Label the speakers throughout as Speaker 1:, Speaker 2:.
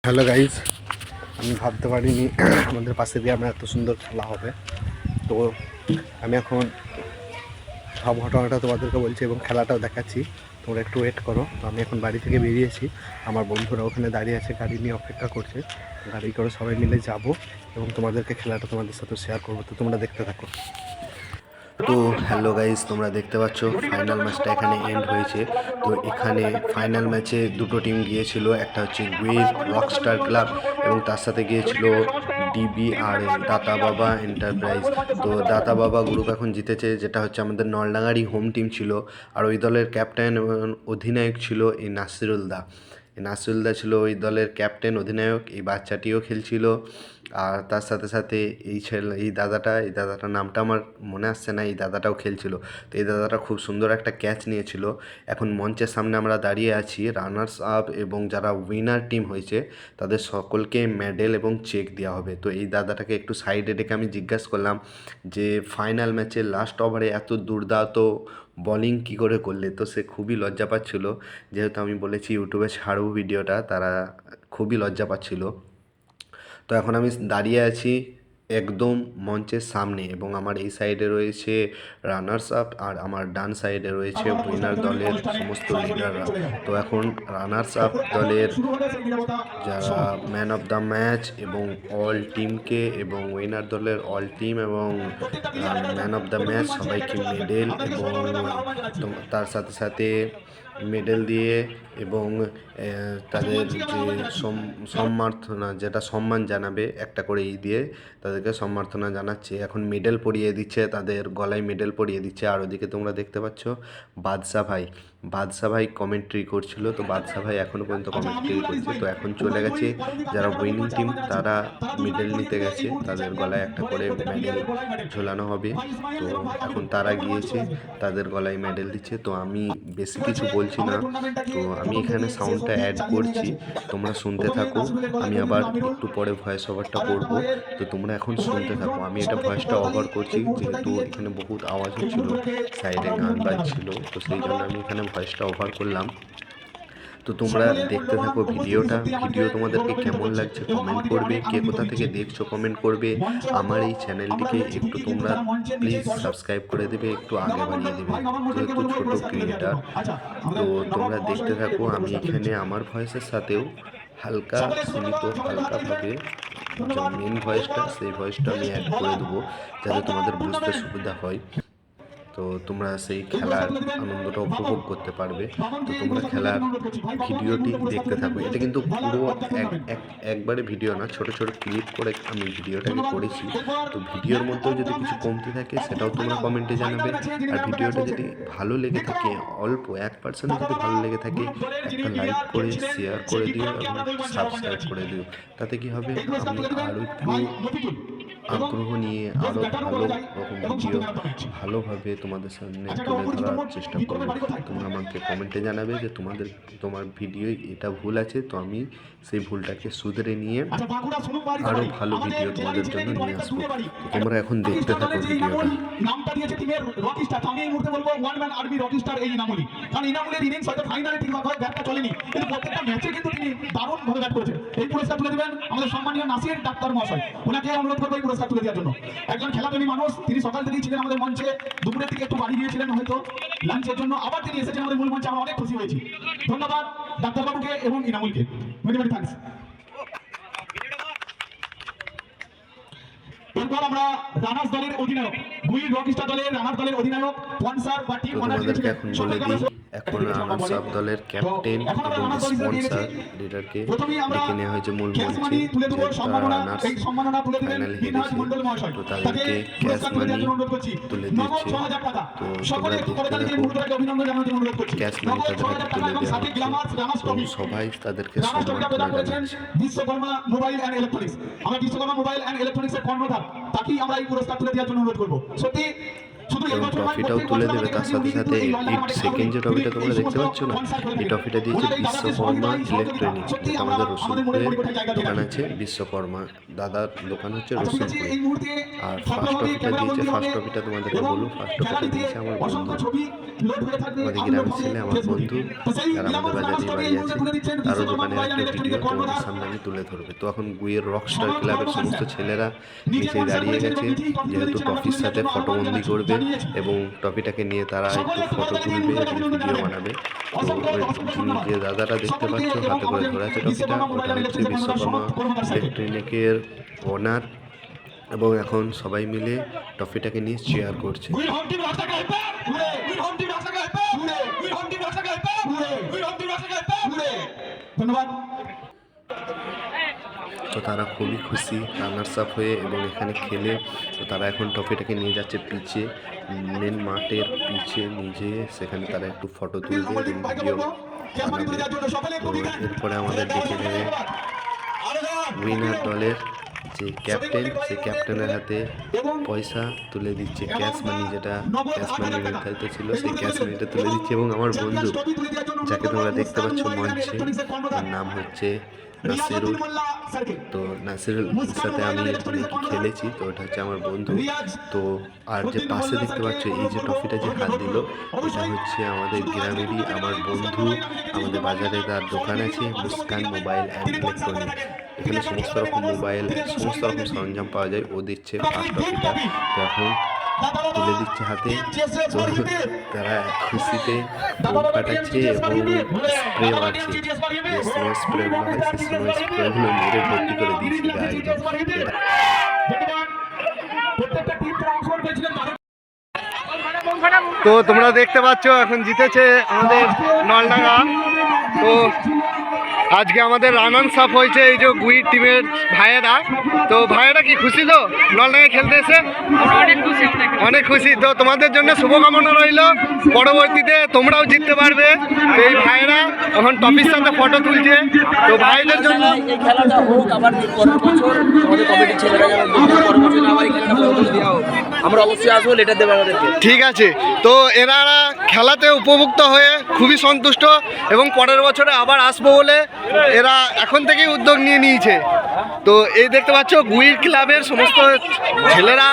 Speaker 1: Hello guys, আমি ভাবতে পারিনি আমাদের পাশে দিয়ে আমার এত সুন্দর খেলা হবে। তো আমি এখন সব ঘটনাটা তোমাদেরকে বলছি এবং খেলাটাও দেখাচ্ছি, তোমরা একটু ওয়েট করো। তো আমি এখন বাড়ি থেকে বেরিয়েছি, আমার বন্ধুরা ওখানে দাঁড়িয়ে আছে, গাড়ি নিয়ে অপেক্ষা করছে। গাড়ি করে সবাই মিলে যাব এবং তোমাদেরকে খেলাটা তোমাদের সাথে শেয়ার করবো। তো তোমরা দেখতে থাকো। তো হ্যালো গাইজ, তোমরা দেখতে পাচ্ছ ফাইনাল ম্যাচটা এখানে এন্ড হয়েছে। তো এখানে ফাইনাল ম্যাচে দুটো টিম গিয়েছিল, একটা হচ্ছে গুইর রকস্টার ক্লাব এবং তার সাথে গিয়েছিল ডিবি আর দাতা বাবা এন্টারপ্রাইজ। তো দাতা বাবা গ্রুপ এখন জিতেছে, যেটা হচ্ছে আমাদের নলডাঙ্গারই হোম টিম ছিল। আর ওই দলের ক্যাপ্টেন এবং অধিনায়ক ছিল এই নাসিরুলদা। নাসিরুলদা ছিল ওই দলের ক্যাপ্টেন অধিনায়ক। এই বাচ্চাটিও খেলছিল। আর তার সাথে সাথে এই দাদাটার নামটা আমার মনে আসছে না, এই দাদাটাও খেলছিল। তো এই দাদাটা খুব সুন্দর একটা ক্যাচ নিয়েছিল। এখন মঞ্চের সামনে আমরা দাঁড়িয়ে আছি, রানার্স আপ এবং যারা উইনার টিম হয়েছে তাদের সকলকে মেডেল এবং চেক দেওয়া হবে। তো এই দাদাটাকে একটু সাইডে ডেকে আমি জিজ্ঞাসা করলাম যে ফাইনাল ম্যাচের লাস্ট ওভারে এত দুর্দান্ত বলিং কী করে করলে। তো সে খুবই লজ্জা পাচ্ছিল, যেহেতু আমি বলেছি ইউটিউবে ছাড়ব ভিডিওটা, তারা খুবই লজ্জা পাচ্ছিল। তো এখন আমি দাঁড়িয়ে আছি একদম মঞ্চের সামনে এবং আমার এই সাইডে রয়েছে রানার্স আপ আর আমার ডান সাইডে রয়েছে উইনার দলের সমস্ত লিডাররা। তো এখন রানার্স আপ দলের যারা ম্যান অফ দ্য ম্যাচ এবং অল টিমকে এবং উইনার দলের অল টিম এবং ম্যান অফ দ্য ম্যাচ সবাইকে মেডেল এবং তার সাথে সাথে মেডেল দিয়ে এবং তাদের যে সম্মাননা যেটা সম্মান জানাবে একটা করে দিয়ে তাদেরকে সম্মাননা জানাচ্ছে। এখন মেডেল পরিয়ে দিচ্ছে, তাদের গলায় মেডেল পরিয়ে দিচ্ছে। আর ওদিকে তোমরা দেখতে পাচ্ছ বাদশা ভাই কমেন্ট্রি করছিল। তো বাদশা ভাই এখনও পর্যন্ত কমেন্ট্রি করছে। তো এখন চলে গেছে যারা উইনিং টিম, তারা মেডেল নিতে গেছে, তাদের গলায় একটা করে মেডেল ঝোলানো হবে। তো এখন তারা গিয়েছে, তাদের গলায় মেডেল দিচ্ছে। তো আমি বেশি কিছু বলছি না, তো আমি এখানে সাউন্ডটা অ্যাড করছি, তোমরা শুনতে থাকো। আমি আবার একটু পরে ভয়েস ওভারটা করব, তো তোমরা এখন শুনতে থাকো। আমি এটা ভয়েসটা ওভার করছি যেহেতু এখানে বহুত আওয়াজ হচ্ছিল, সাইডে গান বাজছিল, তো সেই জন্য আমি এখানে ভয়েসটা ওভার করলাম। তো তোমরা দেখতে থাকো ভিডিও তোমাদেরকে কেমন লাগছে কমেন্ট করবে, কে কোথা থেকে দেখছো কমেন্ট করবে। আমার এই চ্যানেলটিকে একটু তোমরা প্লিজ সাবস্ক্রাইব করে দেবে, একটু আগে বাড়িয়ে দেবে, যেহেতু ছোট ক্রিয়েটার। তো তোমরা দেখতে থাকো। আমি এখানে আমার ভয়েসের সাথেও হালকাভাবে যে মেন ভয়েসটা, সেই ভয়েসটা আমি অ্যাড করে দেবো যাতে তোমাদের বুঝতে সুবিধা হয়। তো তোমরা সেই খেলার আনন্দটা উপভোগ করতে পারবে। তো তোমরা খেলার ভিডিওটি দেখতে থাকো। এটা কিন্তু পুরো একবারে ভিডিও না, ছোট ছোট ক্লিপ করে আমি ভিডিওটাকে করেছি। তো ভিডিওর মধ্যেও যদি কিছু কমতি থাকে সেটাও তোমরা কমেন্টে জানাবে। আর ভিডিওটা যদি ভালো লেগে থাকে, অল্প 1% যদি ভালো লেগে থাকে, একটা লাইক করে শেয়ার করে দিও এবং সাবস্ক্রাইব করে দিও। তাতে কি হবে, আমি আরও একটু আগ্রহ নিয়ে আরও ভালো রকম ভিডিও ভালোভাবে তোমাদের সামনে তুলে ধরার চেষ্টা করব। তোমরা আমাকে কমেন্টে জানাবে যে তোমার ভিডিও এটা ভুল আছে, তো আমি সেই ভুলটাকে শুধরে নিয়ে আরও ভালো ভিডিও তোমাদের জন্য নিয়ে আসবো। তো তোমরা এখন দেখতে থাকো ভিডিওটা।
Speaker 2: নামটা দিয়েছে টিমের রকিস্টার। আমি এই মুহূর্তে বলবো ওয়ান ম্যান আর্মি রকিস্টার এই ইনামুলি, কারণ ইনামুলের ইনিংস হয়তো ফাইনালে ঠিকভাবে ব্যাটটা চলেনি, কিন্তু প্রত্যেকটা ম্যাচে কিন্তু তিনি দারুণ ভাবে ব্যাট করেছেন। এই পুরস্কার তুলে দেবেন আমাদের সম্মানীয় নাসির ডাক্তার মহাশয়, ওনাকে অনুরোধ করবো এই পুরস্কার তুলে দেওয়ার জন্য। একজন খেলাপ্রেমী মানুষ, তিনি সকাল থেকেই ছিলেন আমাদের মঞ্চে, দুপুরের দিকে একটু বাড়ি গিয়েছিলেন হয়তো লাঞ্চের জন্য, আবার তিনি এসেছেন আমাদের মূল মঞ্চে। আমরা অনেক খুশি হয়েছি। ধন্যবাদ ডাক্তারবাবুকে এবং ইনামুলকে, মেনি মেনি থ্যাঙ্কস। এরপর আমরা রানার্স দলের অধিনায়ক, গুইল রকস্টার দলের রানার্স দলের অধিনায়ক স্পন্সর বা টিম অনার
Speaker 1: তোমাদেরকে এখন বলে দিই, এখন রানার্স আপ দলের ক্যাপ্টেন এবং স্পন্সর লিডারকে ডেকে নেওয়া হয়েছে মূল মঞ্চে, যেহেতু তারা রানার্স ফাইনাল হেরেছে। তো তাদেরকে ক্যাশ মানি তুলে দিচ্ছে। তো তোমরা দেখতে থাকো, ক্যাশ মানি তাদের হাতে তুলে দেওয়া হচ্ছে। তো সবাই তাদেরকে সম্মাননা জানাচ্ছে।
Speaker 2: বিশ্বকর্মা মোবাইল অ্যান্ড ইলেকট্রনিক্স, আমরা বিশ্বকর্মা মোবাইল অ্যান্ড ইলেকট্রনিক্সের কর্ণধার, তাকেই আমরা এই পুরস্কার তুলে দেওয়ার জন্য অনুরোধ করবো। সত্যি
Speaker 3: এবং ট্রফিটাও তুলে দেবে। তার সাথে সাথে এই সেকেন্ড যে ট্রফিটা তোমরা দেখতে পাচ্ছ না, এই ট্রফিটা দিয়েছে বিশ্বকর্মা ইলেকট্রনিক্স। যেটা আমাদের রসুলপুরে দোকান আছে, বিশ্বকর্মা দাদার দোকান হচ্ছে রসুলপুরে। আর ফার্স্ট ট্রফিটা দিয়েছে, ফার্স্ট ট্রফিটা তোমাদেরকে বলুন, ফার্স্ট ট্রফিটা দিয়েছে আমার বন্ধু, আমাদের গ্রামের ছেলে, আমার বন্ধু, আর আমাদের বাজারে বাড়ি আছে। তারও দোকানের একটা ভিডিও তোমাদের সামনে আমি তুলে ধরবে। তো এখন গুইয়ের রকস্টার ক্লাবের সমস্ত ছেলেরা নিচে দাঁড়িয়ে গেছে, যেহেতু ট্রফির সাথে ফটোবন্দি করবে এবং ট্রফিটাকে নিয়ে তারা একটু ফটো তুলবে এবং ভিডিও বানাবে। তো যিনি যে দাদাটা দেখতে পাচ্ছ হাতে করে ধরে আছে ট্রফিটা, ওটা হচ্ছে বিশ্বকর্মা ইলেকট্রনিকের ওনার। এবং এখন সবাই মিলে ট্রফিটাকে নিয়ে চেয়ার করছে।
Speaker 2: ধন্যবাদ।
Speaker 3: তো তারা খুবই খুশি রানার্স আপ হয়ে এবং এখানে খেলে। তো তারা এখন ট্রফিটাকে নিয়ে যাচ্ছে পিচে, মেন মাঠের পিচে নিজে, সেখানে তারা একটু ফটো তুলবে এবং ভিডিও বানাবে। তো এরপরে আমাদের ডেকে নেবে উইনার দলের যে ক্যাপ্টেন, সেই ক্যাপ্টেনের হাতে পয়সা তুলে দিচ্ছে, ক্যাশ মানি, যেটা ক্যাশ মানি নির্ধারিত ছিল সেই ক্যাশ মানিটা তুলে দিচ্ছে। এবং আমার বন্ধু, যাকে তোমরা দেখতে পাচ্ছ মঞ্চে, তার নাম হচ্ছে নাসিরুল। তো নাসিরুল সাথে আমি অনেক খেলেছি, তো ওটা হচ্ছে আমার বন্ধু। তো আর যে পাশে দেখতে পাচ্ছ এই যে ট্রফিটা যে হাত দিল, এটা হচ্ছে আমাদের গ্রামেরই আমার বন্ধু, আমাদের বাজারে তার দোকান আছে মুস্কান মোবাইল অ্যান্ড ইলেকট্রনিক। এখানে সমস্ত রকম মোবাইল, সমস্ত রকম সরঞ্জাম পাওয়া যায়। ও দিচ্ছে ফার্স্ট ট্রফিটা, তো এখন তুলে দিচ্ছে হাতে। তো তারা খুশিতে বোম ফাটাচ্ছে এবং স্প্রে মারছে, যে স্নো স্প্রেগুলো হয় সেই স্নো স্প্রেগুলো মেরে ভর্তি করে দিয়েছিল একদম।
Speaker 1: তো তোমরা দেখতে পাচ্ছ এখন জিতেছে আমাদের নলডাঙ্গা। তো আজকে আমাদের রানার্স আপ হয়েছে এই যে গুই টিমের ভাইয়েরা। তো ভাইয়েরা কি খুশি তো নলডাঙ্গায় খেলতে এসে? অনেক খুশি। তো তোমাদের জন্য শুভকামনা রইল, পরবর্তীতে তোমরাও জিততে পারবে। তো এই ভাইয়েরা এখন টপির সাথে ফটো তুলছে। তো ভাইদের জন্য
Speaker 4: এই খেলাটা হোক, আবার পরের বছর আমাদের কমিটির ছেলেরা যেন পরের বছর আবার এই খেলাটা দেওয়া হোক, আমরা অবশ্যই আসবো, লেটার দেবো আমাদেরকে।
Speaker 1: ঠিক আছে। তো এরা খেলাতে উপভুক্ত হয়ে খুবই সন্তুষ্ট এবং পরের বছরে আবার আসবো বলে এরা এখন থেকেই উদ্যোগ নিয়ে নিয়েছে। তো এই দেখতে পাচ্ছ গুইর ক্লাবের সমস্ত ছেলেরা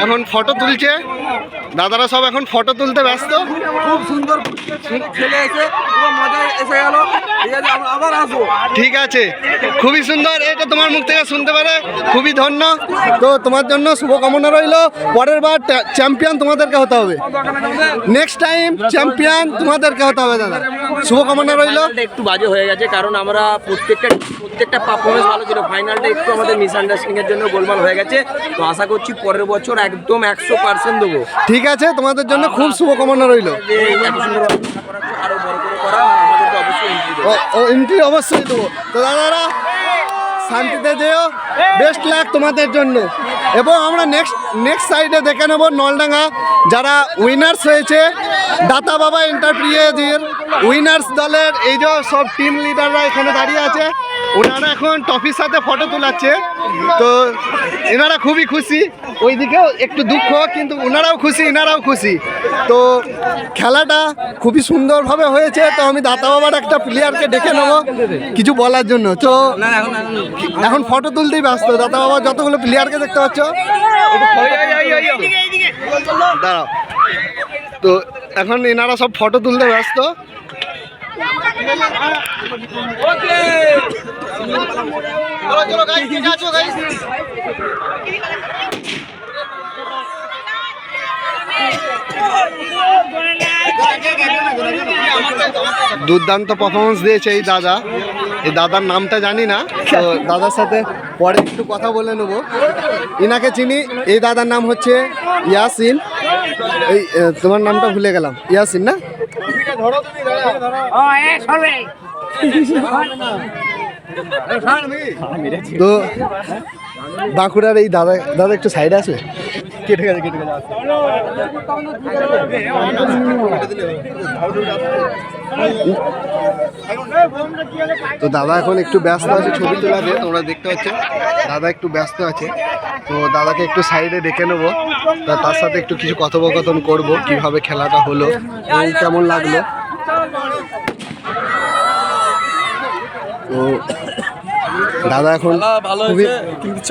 Speaker 1: এখন ফটো তুলছে, দাদারা সব এখন ফটো তুলতে ব্যস্ত।
Speaker 4: খুব সুন্দর খেলে এসে পুরো মজা এসে গেল। ঠিক আছে, আমরা আবার আসবো।
Speaker 1: ঠিক আছে, খুবই সুন্দর, এটা তোমার মুখ থেকে শুনতে পারে, খুবই ধন্য। তো তোমার জন্য শুভকামনা রইল, পরের বার চ্যাম্পিয়ন তোমাদেরকে হতে হবে, নেক্সট টাইম চ্যাম্পিয়ন তোমাদেরকে হতে হবে দাদা, শুভকামনা রইল।
Speaker 4: একটু বাজে হয়ে গেছে, কারণ আমরা প্রত্যেকটা পারফরমেন্স ভালো ছিল, ফাইনালটা একটু আমাদের মিসআন্ডারস্ট্যান্ডিং এর জন্য গোলমাল হয়ে গেছে। তো আশা করছি পরের বছর একদম 100% দেবো।
Speaker 1: ঠিক আছে, তোমাদের জন্য খুব শুভকামনা রইল।
Speaker 4: যে এত সুন্দর আরো বড় করে করা, আমাদেরকে অবশ্যই এন্ট্রি দেবো।
Speaker 1: ও এন্ট্রি অবশ্যই দেবো। তো দাদারা শান্তিতে যেও, বেস্ট লাক তোমাদের জন্য। এবং আমরা নেক্সট সাইডে দেখে নেব নলডাঙ্গা যারা উইনার্স হয়েছে, দাতা বাবা এন্টারপ্রাইজের উইনার্স দলের এই যে সব টিম লিডাররা এখানে দাঁড়িয়ে আছে, ওনারা এখন ট্রফির সাথে ফটো তোলাচ্ছে। তো এনারা খুবই খুশি, ওইদিকেও একটু দুঃখ, কিন্তু ওনারাও খুশি এনারাও খুশি। তো খেলাটা খুবই সুন্দরভাবে হয়েছে। তো আমি দাতা বাবার একটা প্লেয়ারকে ডেকে নেবো কিছু বলার জন্য। তো এখন ফটো তুলতেই ব্যস্ত, দাতা বাবা যতগুলো প্লেয়ারকে দেখতে পাচ্ছ দাঁড়াও। তো এখন এনারা সব ফটো তুলতে ব্যস্ত। চলো গাইস, ঠিক আছে গাইস। দুর্দান্ত পারফরমেন্স দিয়েছে এই দাদা। এই দাদার নামটা জানি না, তো দাদার সাথে পরে একটু কথা বলে নেব। ইনাকে চিনি, এই দাদার নাম হচ্ছে ইয়াসিন। এই তোমার নামটা ভুলে গেলাম, ইয়াসিন না? তো বাঁকুড়ার এই দাদা একটু সাইডে আসবে। কেটে গেছে তো দাদা এখন একটু ব্যস্ত আছে ছবি তোলাতে, তোমরা দেখতে পাচ্ছ দাদা একটু ব্যস্ত আছে। তো দাদাকে একটু সাইডে ডেকে নেবো, তার সাথে একটু কিছু কথোপকথন করব, কিভাবে খেলাটা হলো এবং কেমন লাগলো। তো দাদা এখন খুবই,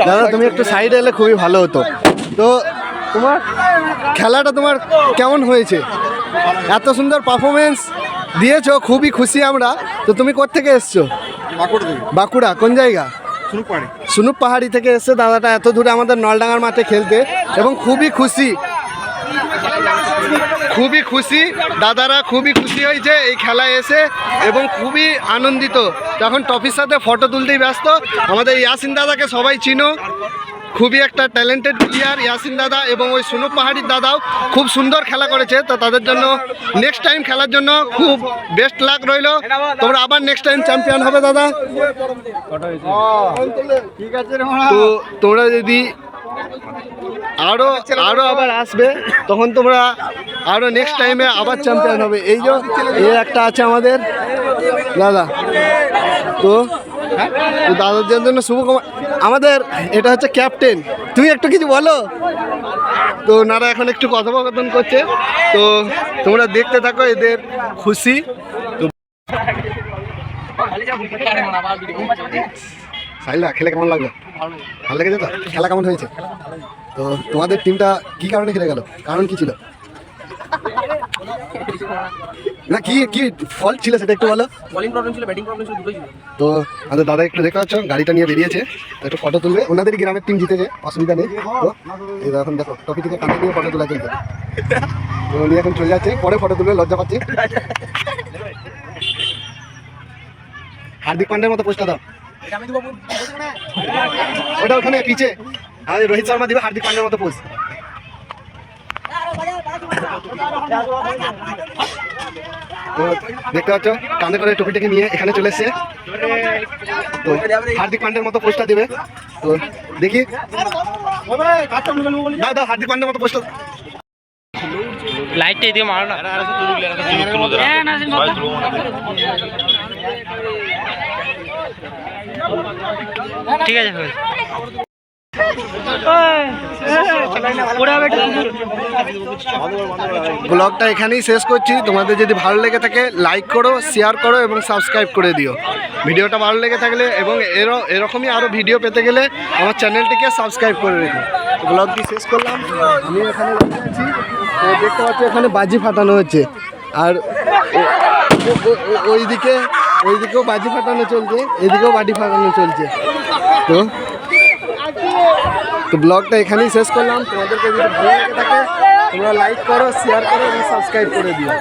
Speaker 1: দাদা তুমি একটু সাইডে এলে খুবই ভালো হতো। তো তোমার খেলাটা তোমার কেমন হয়েছে? এত সুন্দর পারফরমেন্স দিয়েছো, খুবই খুশি আমরা। তো তুমি কোত্থেকে এসছো? বাঁকুড়া। কোন জায়গা? সুনুপ পাহাড়ি থেকে এসছে দাদাটা এত দূরে আমাদের নলডাঙ্গার মাঠে খেলতে, এবং খুবই খুশি দাদারা, খুবই খুশি হয়েছে এই খেলায় এসে এবং খুবই আনন্দিত। যখন ট্রফির সাথে ফটো তুলতেই ব্যস্ত। আমাদের ইয়াসিন দাদাকে সবাই চিনো, খুবই একটা ট্যালেন্টেড প্লেয়ার ইয়াসিন দাদা, এবং ওই সুনুপ পাহাড়ির দাদাও খুব সুন্দর খেলা করেছে। তো তাদের জন্য নেক্সট টাইম খেলার জন্য খুব বেস্ট লাক রইল। তোমরা আবার নেক্সট টাইম চ্যাম্পিয়ন হবে দাদা। তো তোমরা যদি আরো আবার আসবে, তখন তোমরা আরো নেক্সট টাইমে আবার চ্যাম্পিয়ন হবে। এই যে একটা আছে আমাদের দাদা। তো দাদার জন্য শুভকামনা। আমাদের এটা হচ্ছে ক্যাপ্টেন, তুমি একটু কিছু বলো। তো ওনারা এখন একটু কথোপকথন করছে, তো তোমরা দেখতে থাকো এদের খুশি। তো সাইলা খেলে কেমন লাগলো? ভালো লেগেছে তো? খেলা কেমন হয়েছে? তো তোমাদের টিমটা কি কারণে খেলে গেল? কারণ কি ছিল? না কি কি ফল্ট ছিল সেটা একটু বলো।
Speaker 4: বোলিং প্রবলেম ছিল, ব্যাটিং প্রবলেম ছিল, দুটোই ছিল।
Speaker 1: তো আমাদের দাদা একটু দেখতে পাচ্ছ গাড়িটা নিয়ে বেরিয়েছে, তো একটু ফটো তুলবে। ওনাদেরই গ্রামের টিম জিতেছে, অসুবিধা নেই। তো এই এখন দেখো টপি থেকে কাঁধে নিয়ে ফটো তোলা চলছে। তো উনি এখন চলে যাচ্ছে, পরে ফটো তুলবে, লজ্জা পাচ্ছে। হার্দিক পান্ডের মতো পোস্টটা দাও, ওটা ওখানে পিছে। আর রোহিত শর্মা দিবে হার্দিক পান্ডের মতো পোস্ট। তো দেখতে পাচ্ছ কাঁধে করে টুপিটাকে নিয়ে এখানে চলে এসছে। তো হার্দিক পান্ডের মতো পোস্টটা দেবে। তো দেখি দাও হার্দিক পান্ডের মতো পোস্টটা।
Speaker 5: লাইটটা এদিকে মারো না। ঠিক আছে
Speaker 1: ব্লগটা এখানেই শেষ করছি। তোমাদের যদি ভালো লেগে থাকে লাইক করো, শেয়ার করো এবং সাবস্ক্রাইব করে দিও। ভিডিওটা ভালো লেগে থাকলে এবং এরকমই আরও ভিডিও পেতে গেলে আমার চ্যানেলটিকে সাবস্ক্রাইব করে রেখো। ব্লগটি শেষ করলাম, আমি এখানে আছি। তো দেখতে পাচ্ছি এখানে বাজি ফাটানো হচ্ছে, আর ওইদিকেও বাজি ফাটানো চলছে, এদিকেও বাজি ফাটানো চলছে। তো ব্লগটা এখানেই শেষ করলাম। তোমাদেরকে যদি ভালো লেগে থাকে তোমরা লাইক করো, শেয়ার করো এবং সাবস্ক্রাইব করে দিও।